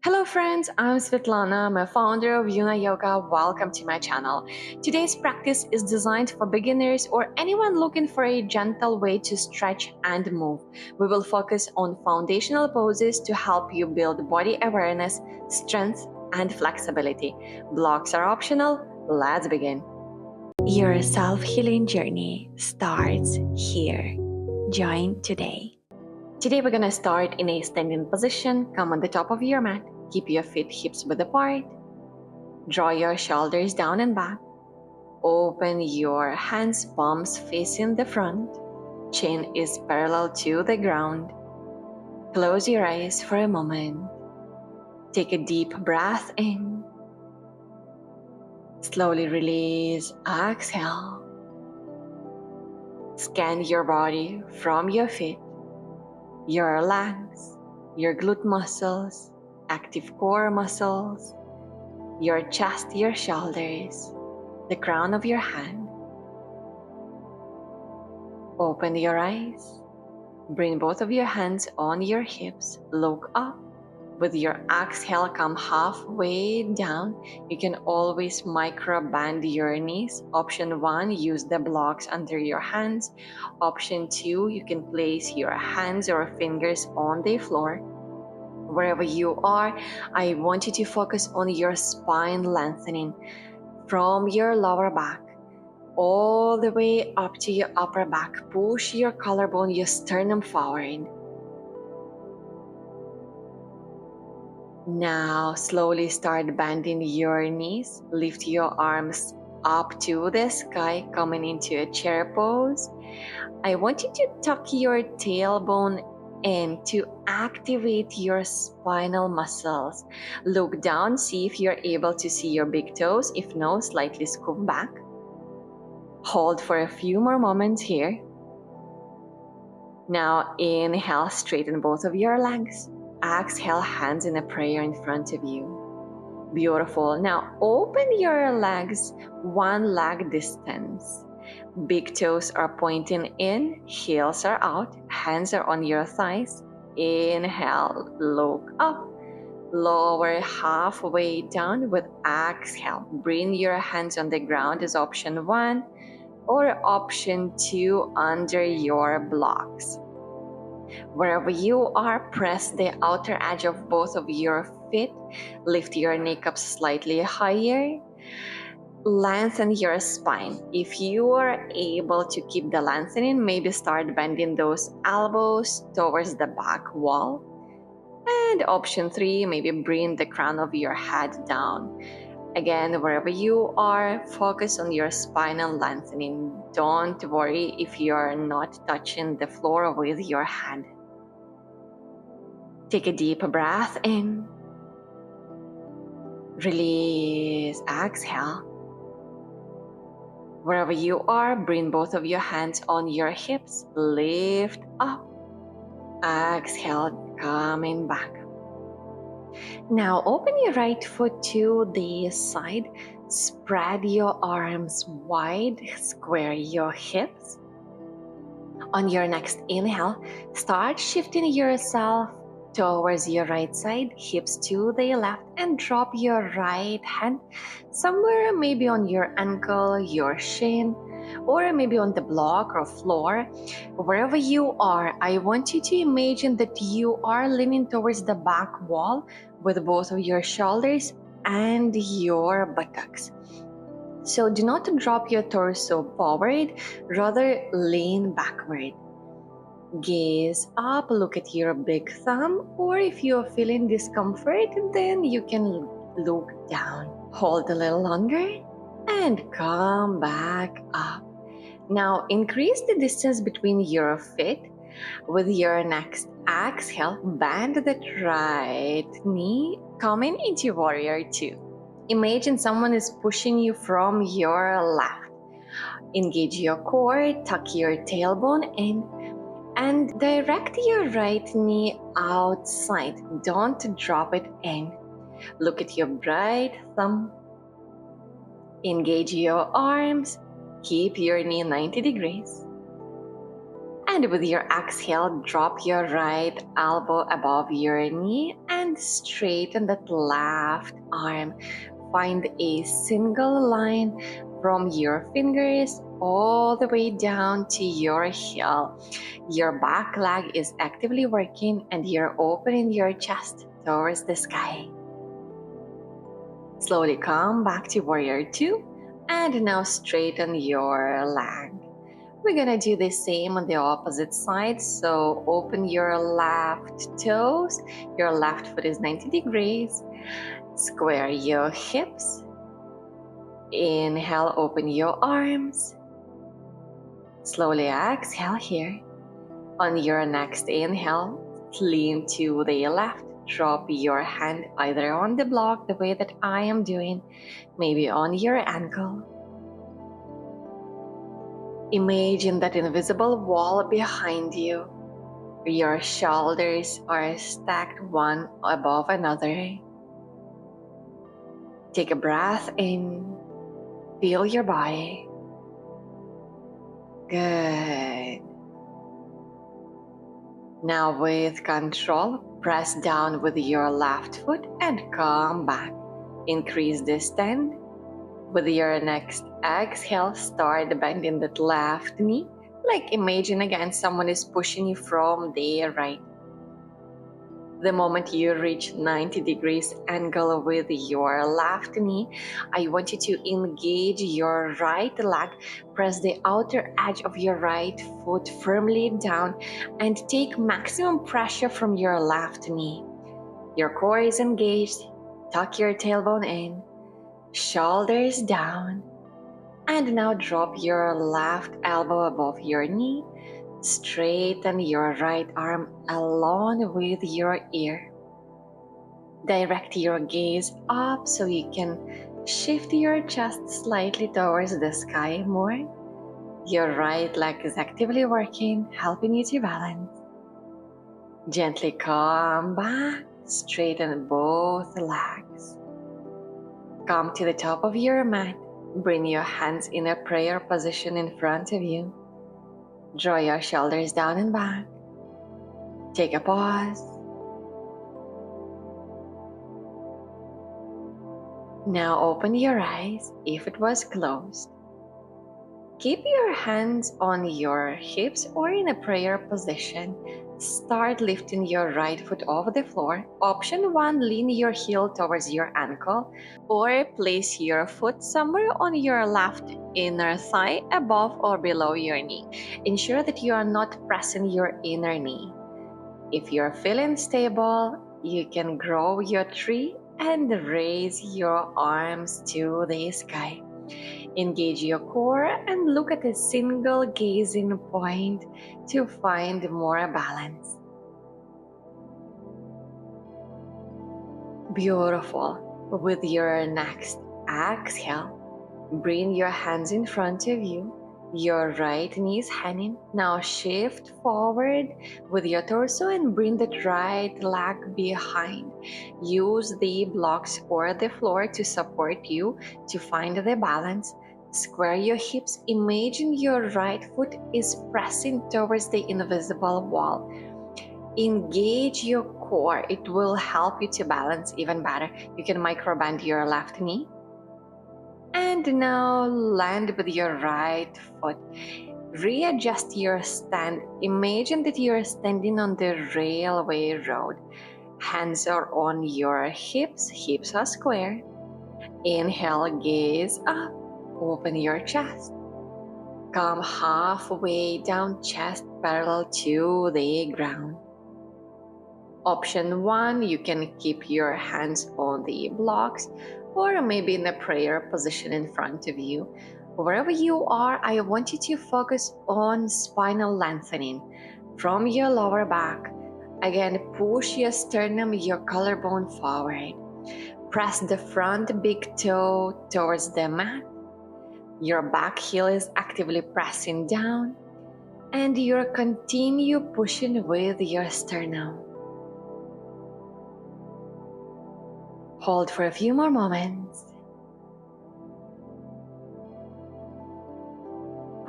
Hello friends, I'm Svetlana. I'm a founder of Yuna Yoga. Welcome to my channel. Today's practice is designed for beginners or anyone looking for a gentle way to stretch and move. We will focus on foundational poses to help you build body awareness, strength, and flexibility. Blocks are optional. Let's begin. Your self-healing journey starts here. Join today. Today we're gonna start in a standing position. Come on the top of your mat. Keep your feet hips width apart. Draw your shoulders down and back. Open your hands, palms facing the front. Chin is parallel to the ground. Close your eyes for a moment. Take a deep breath in. Slowly release. Exhale. Scan your body from your feet, your legs, your glute muscles, active core muscles, your chest, your shoulders, the crown of your hand. Open your eyes. Bring both of your hands on your hips. Look up. With your exhale, come halfway down. You can always micro bend your knees. Option 1, use the blocks under your hands. Option 2, you can place your hands or fingers on the floor. Wherever you are, I want you to focus on your spine lengthening from your lower back all the way up to your upper back. Push your collarbone, your sternum forward. Now slowly start bending your knees. Lift your arms up to the sky, coming into a chair pose. I want you to tuck your tailbone in to activate your spinal muscles. Look down, see if you're able to see your big toes. If no, slightly scoop back. Hold for a few more moments here. Now inhale, straighten both of your legs. Exhale, hands in a prayer in front of you. Beautiful. Now open your legs one leg distance. Big toes are pointing in, heels are out, hands are on your thighs. Inhale, look up. Lower halfway down with exhale. Bring your hands on the ground as option 1 or option 2 under your blocks. Wherever you are, press the outer edge of both of your feet. Lift your kneecaps slightly higher. Lengthen your spine. If you are able to keep the lengthening, maybe start bending those elbows towards the back wall. And option 3, maybe bring the crown of your head down. Again, wherever you are, focus on your spinal lengthening. Don't worry if you're not touching the floor with your hand. Take a deep breath in. Release, exhale. Wherever you are, bring both of your hands on your hips. Lift up. Exhale, coming back. Now open your right foot to the side. Spread your arms wide. Square your hips. On your next inhale, start shifting yourself towards your right side, hips to the left, and drop your right hand somewhere, maybe on your ankle, your shin, or maybe on the block or floor. Wherever you are, I want you to imagine that you are leaning towards the back wall with both of your shoulders and your buttocks. So do not drop your torso forward, rather lean backward. Gaze up, look at your big thumb, or if you're feeling discomfort, then you can look down. Hold a little longer and come back up. Now increase the distance between your feet. With your next exhale, bend that right knee, coming into warrior 2. Imagine someone is pushing you from your left. Engage your core, tuck your tailbone in, and direct your right knee outside. Don't drop it in. Look at your right thumb. Engage your arms. Keep your knee 90 degrees. And with your exhale, drop your right elbow above your knee and straighten that left arm. Find a single line from your fingers all the way down to your heel. Your back leg is actively working and you're opening your chest towards the sky. Slowly come back to warrior two and now straighten your leg. We're gonna do the same on the opposite side. So open your left toes. Your left foot is 90 degrees. Square your hips. Inhale, open your arms. Slowly exhale here. On your next inhale, lean to the left. Drop your hand either on the block the way that I am doing, maybe on your ankle. Imagine that invisible wall behind you. Your shoulders are stacked one above another. Take a breath in. Feel your body. Good. Now with control, press down with your left foot and come back. Increase the stand. With your next exhale, start bending that left knee. Like imagine again someone is pushing you from the right. The moment you reach 90 degrees angle with your left knee, I want you to engage your right leg, press the outer edge of your right foot firmly down and take maximum pressure from your left knee. Your core is engaged, tuck your tailbone in, shoulders down, and now drop your left elbow above your knee. Straighten your right arm along with your ear. Direct your gaze up so you can shift your chest slightly towards the sky more. Your right leg is actively working, helping you to balance. Gently come back, straighten both legs. Come to the top of your mat. Bring your hands in a prayer position in front of you. Draw your shoulders down and back. Take a pause. Now open your eyes if it was closed. Keep your hands on your hips or in a prayer position. Start lifting your right foot off the floor. Option 1, lean your heel towards your ankle or place your foot somewhere on your left inner thigh above or below your knee. Ensure that you are not pressing your inner knee. If you're feeling stable, you can grow your tree and raise your arms to the sky. Engage your core and look at a single gazing point to find more balance. Beautiful. With your next exhale, bring your hands in front of you. Your right knee is hanging. Now shift forward with your torso and bring that right leg behind. Use the blocks or the floor to support you to find the balance. Square your hips. Imagine your right foot is pressing towards the invisible wall. Engage your core. It will help you to balance even better. You can microbend your left knee. And now land with your right foot. Readjust your stand. Imagine that you're standing on the railway road. Hands are on your hips. Hips are square. Inhale, gaze up. Open your chest. Come halfway down, chest parallel to the ground. Option 1, you can keep your hands on the blocks or maybe in a prayer position in front of you. Wherever you are, I want you to focus on spinal lengthening from your lower back. Again, push your sternum, your collarbone forward. Press the front big toe towards the mat. Your back heel is actively pressing down and you continue pushing with your sternum. Hold for a few more moments.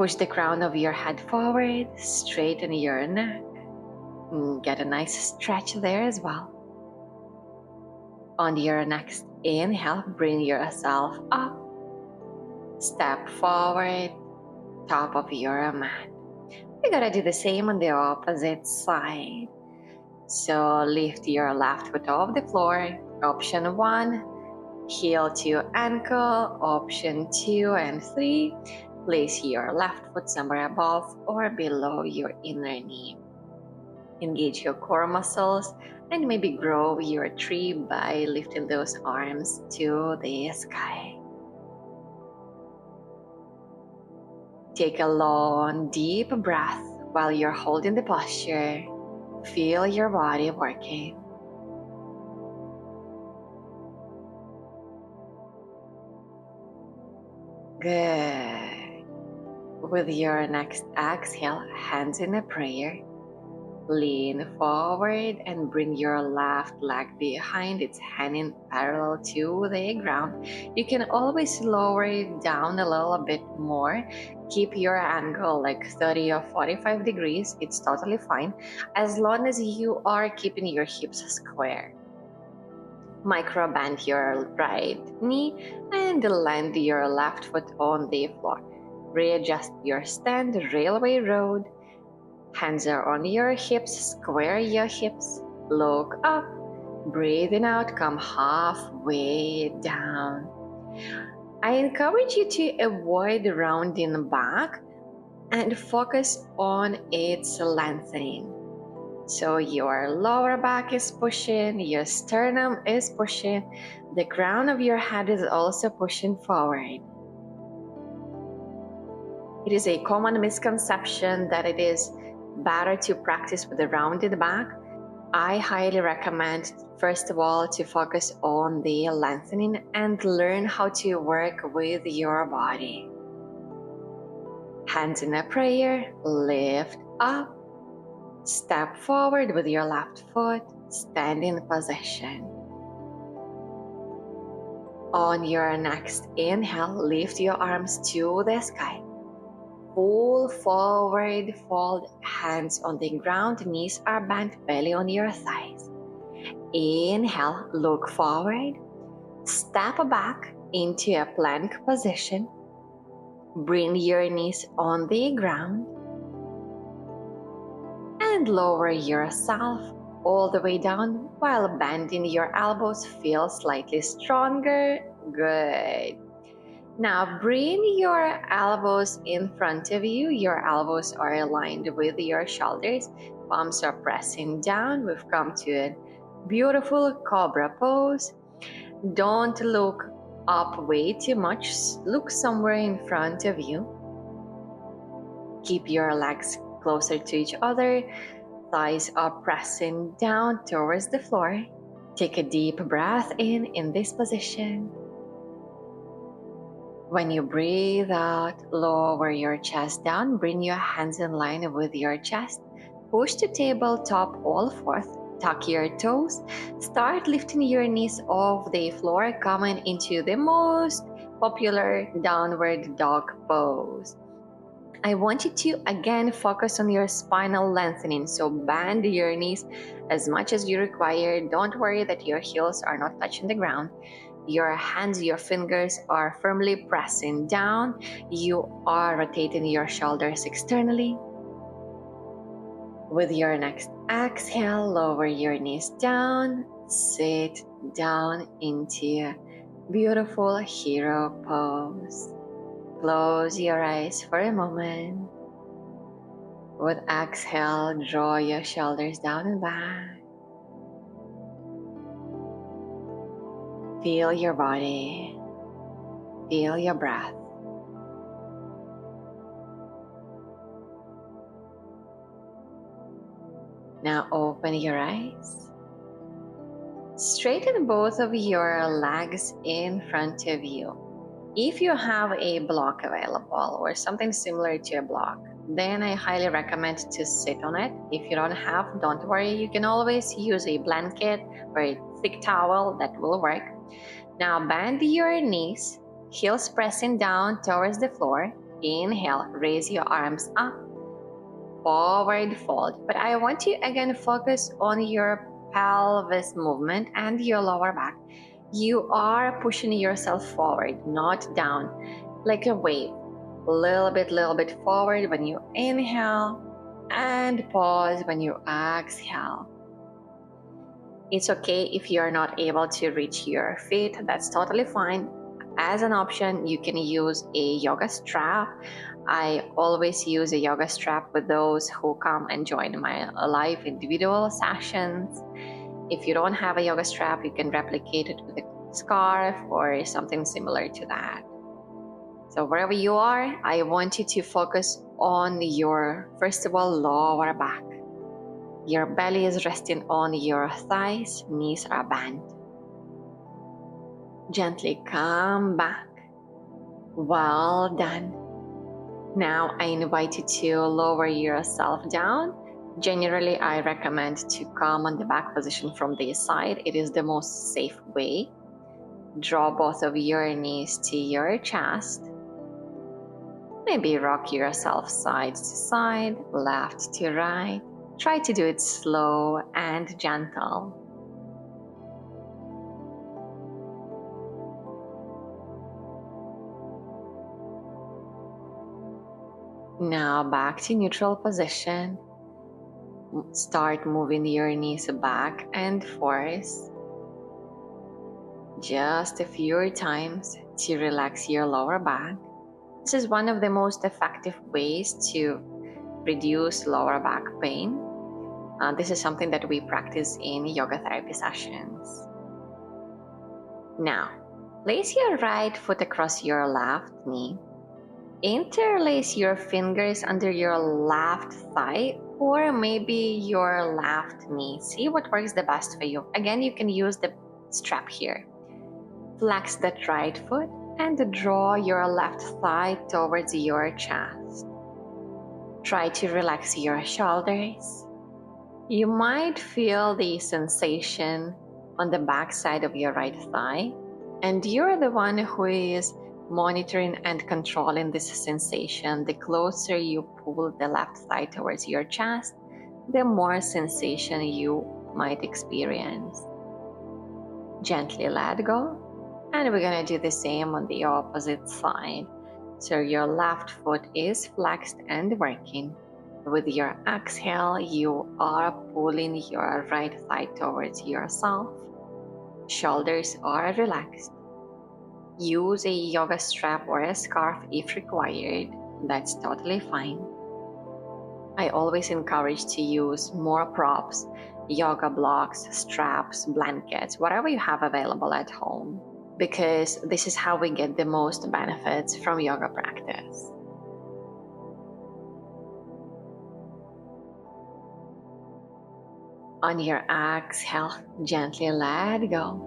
Push the crown of your head forward, straighten your neck. Get a nice stretch there as well. On your next inhale, bring yourself up. Step forward, top of your mat. We're gonna do the same on the opposite side. So lift your left foot off the floor. Option 1, heel to ankle. Option 2 and 3, place your left foot somewhere above or below your inner knee. Engage your core muscles and maybe grow your tree by lifting those arms to the sky. Take a long, deep breath while you're holding the posture. Feel your body working. Good. With your next exhale, hands in a prayer. Lean forward and bring your left leg behind. It's hanging parallel to the ground. You can always lower it down a little bit more. Keep your angle like 30 or 45 degrees. It's totally fine as long as you are keeping your hips square. Micro bend your right knee and land your left foot on the floor. Readjust your stand, railway road. Hands are on your hips, square your hips, look up, breathing out, come halfway down. I encourage you to avoid rounding back and focus on its lengthening. So your lower back is pushing, your sternum is pushing, the crown of your head is also pushing forward. It is a common misconception that it is better to practice with a rounded back. I highly recommend, first of all, to focus on the lengthening and learn how to work with your body. Hands in a prayer, lift up, step forward with your left foot, standing position. On your next inhale, lift your arms to the sky. Pull forward, fold hands on the ground, knees are bent, belly on your thighs. Inhale, look forward, step back into a plank position. Bring your knees on the ground and lower yourself all the way down while bending your elbows. Feel slightly stronger. Good. Now bring your elbows in front of you. Your elbows are aligned with your shoulders. Palms are pressing down. We've come to a beautiful cobra pose. Don't look up way too much. Look somewhere in front of you. Keep your legs closer to each other. Thighs are pressing down towards the floor. Take a deep breath in this position. When you breathe out, lower your chest down. Bring your hands in line with your chest. Push the tabletop all fours. Tuck your toes. Start lifting your knees off the floor, coming into the most popular downward dog pose. I want you to again focus on your spinal lengthening. So bend your knees as much as you require. Don't worry that your heels are not touching the ground. Your hands, your fingers are firmly pressing down. You are rotating your shoulders externally. With your next exhale, lower your knees down. Sit down into beautiful hero pose. Close your eyes for a moment. With exhale, draw your shoulders down and back. Feel your body. Feel your breath. Now open your eyes. Straighten both of your legs in front of you. If you have a block available or something similar to a block, then I highly recommend to sit on it. If you don't have, don't worry. You can always use a blanket or a thick towel. That will work. Now bend your knees, heels pressing down towards the floor. inhale, raise your arms up, forward fold. But I want you again focus on your pelvis movement and your lower back. You are pushing yourself forward, not down, like a wave. Little bit forward when you inhale, and pause when you exhale. It's okay if you're not able to reach your feet, that's totally fine. As an option, you can use a yoga strap. I always use a yoga strap with those who come and join my live individual sessions. If you don't have a yoga strap, you can replicate it with a scarf or something similar to that. So wherever you are, I want you to focus on your, first of all, lower back. Your belly is resting on your thighs, knees are bent. Gently come back. Well done. Now I invite you to lower yourself down. Generally, I recommend to come on the back position from the side. It is the most safe way. Draw both of your knees to your chest. Maybe rock yourself side to side, left to right. Try to do it slow and gentle. Now back to neutral position. Start moving your knees back and forth. Just a few times to relax your lower back. This is one of the most effective ways to reduce lower back pain. This is something that we practice in yoga therapy sessions. Now, place your right foot across your left knee. Interlace your fingers under your left thigh or maybe your left knee. See what works the best for you. Again, you can use the strap here. Flex that right foot and draw your left thigh towards your chest. Try to relax your shoulders. You might feel the sensation on the back side of your right thigh, and you're the one who is monitoring and controlling this sensation. The closer you pull the left thigh towards your chest, the more sensation you might experience. Gently let go, and we're gonna do the same on the opposite side. So your left foot is flexed and working. With your exhale, you are pulling your right thigh towards yourself. Shoulders are relaxed. Use a yoga strap or a scarf if required. That's totally fine. I always encourage to use more props, yoga blocks, straps, blankets, whatever you have available at home, because this is how we get the most benefits from yoga practice. On your exhale, gently let go.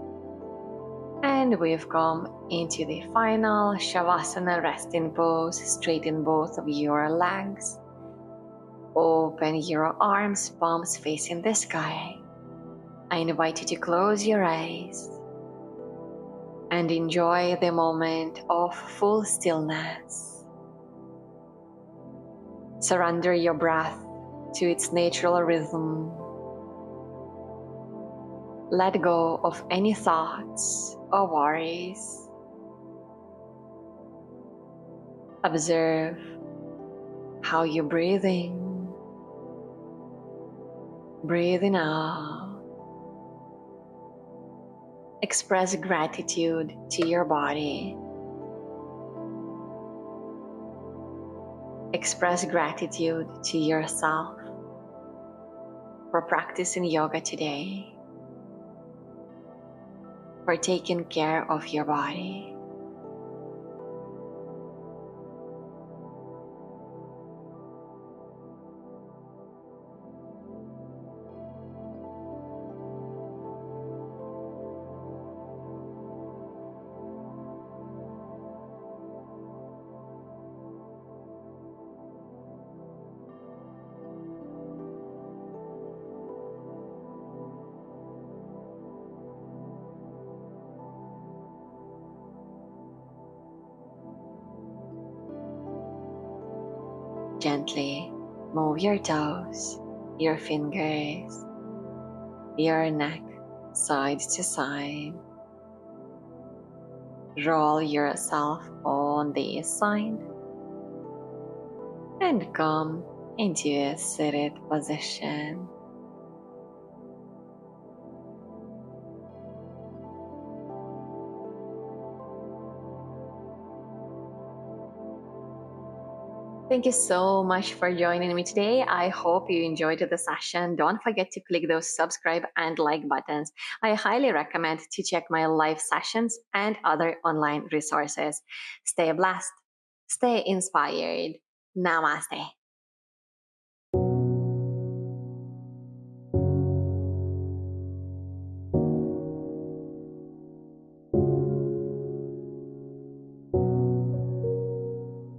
And we've come into the final Shavasana resting pose. Straighten both of your legs. Open your arms, palms facing the sky. I invite you to close your eyes and enjoy the moment of full stillness. Surrender your breath to its natural rhythm. Let go of any thoughts or worries. Observe how you're breathing. Breathing out. Express gratitude to your body. Express gratitude to yourself for practicing yoga today, for taking care of your body. Gently move your toes, your fingers, your neck side to side. Roll yourself on the side and come into a seated position. Thank you so much for joining me today. I hope you enjoyed the session. Don't forget to click those subscribe and like buttons. I highly recommend to check my live sessions and other online resources. Stay blessed, stay inspired. Namaste.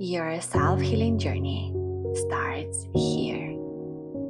Your self healing journey starts here.